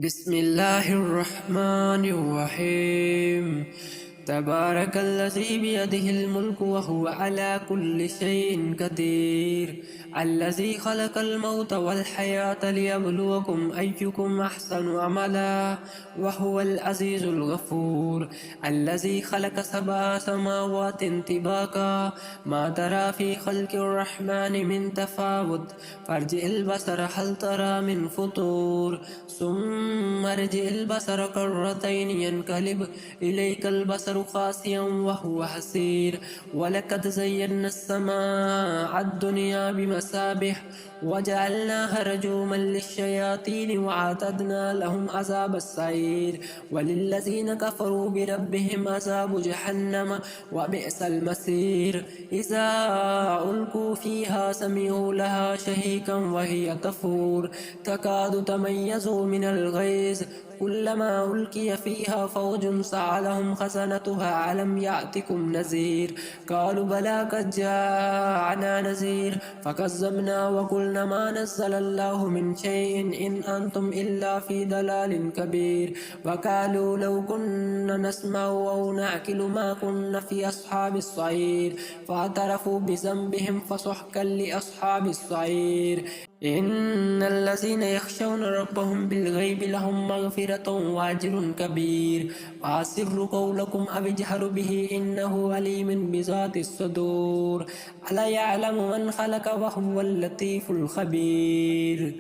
بسم الله الرحمن الرحيم. تبارك الذي بيده الملك وهو على كل شيء قدير، الذي خلق الموت والحياة ليبلوكم أيكم أحسن عملا، وهو العزيز الغفور. الذي خلق 7 سماوات طباقا، ما ترى في خلق الرحمن من تفاوت، فارجع البصر هل ترى من فطور، ثم ارجع البصر كرتين ينقلب إليك البصر خاسئا وهو حسير. ولقد زينا السماء الدنيا بمصابيح وجعلناها رجوما للشياطين وأعتدنا لهم عذاب السعير. وللذين كفروا بربهم عذاب جهنم وبئس المصير. إذا ألقوا فيها سمعوا لها شهيقا وهي تفور، تكاد تميز من الغيظ، كلما ألقي فيها فوج سألهم خزنتها ألم يأتكم نذير، قالوا بلى قد جاءنا نذير فكذبنا وقلنا ما نزل الله من شيء إن أنتم إلا في ضلال كبير. وقالوا لو كنا نسمع أو نعقل ما كنا في أصحاب السعير، فاعترفوا بذنبهم فسحقا لأصحاب السعير. إن الذين يخشون ربهم بالغيب لهم مغفرة وأجر كبير. وأسروا قولكم أو اجهروا به إنه عليم بذات الصدور. ألا يعلم من خلق وهو اللطيف الخبير.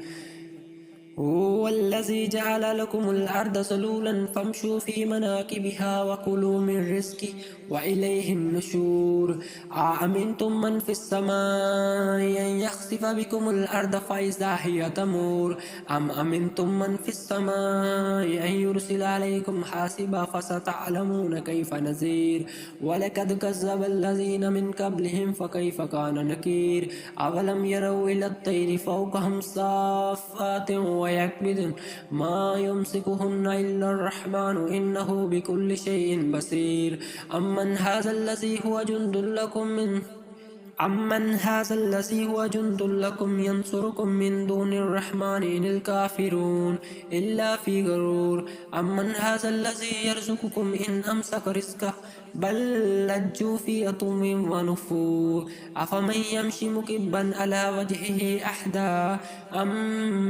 هو الذي جعل لكم الأرض ذلولا فامشوا في مناكبها وكلوا من رزقه وإليه النشور. أأمنتم من في السماء أن يخسف بكم الأرض فإذا هي تمور، أم أمنتم من في السماء أن يرسل عليكم حاسبا فستعلمون كيف نذير. ولقد كذب الذين من قبلهم فكيف كان نكير. أولم يروا إلى الطير فوقهم صافات ويقبضن ما يمسكهن إلا الرحمن إنه بكل شيء بصير. أمن هذا الذي هو جند لكم ينصركم من دون الرحمن إن الكافرون إلا في غرور. أمن هذا الذي يرزقكم إن أمسك رزقه بل لجوا في عتو ونفور. أفمن يمشي مكبا على وجهه أحدى أم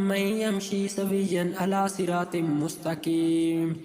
من يمشي سويا على صراط مستقيم.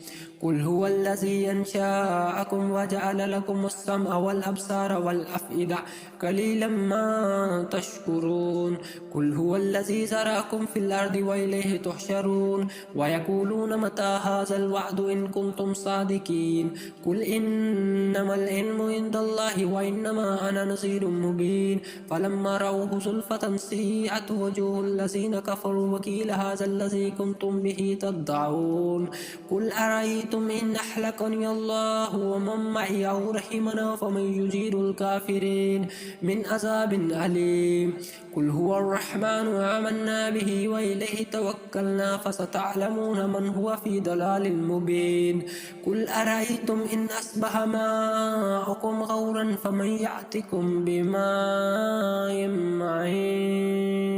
قل هو الذي أنشأكم وجعل لكم السمع والأبصار والأفئدة قليلا ما تشكرون. قل هو الذي زرعكم في الأرض وإليه تحشرون. ويقولون متى هذا الوعد إن كنتم صادقين. قل إنما العلم عند الله وإنما أنا نذير مبين. فلما رأوه زلفة سيئت وجوه الذين كفروا وقيل هذا الذي كنتم به تدعون. قل أرأيتم إن أهلكني الله ومن معي أو رحمنا فمن يجير الكافرين من عذاب أليم. قل هو الرحمن آمنا به وإليه توكلنا فستعلمون من هو في ضلال مبين. قل أرأيتم إن أصبح ماؤكم غورا فمن يأتكم بماء معين.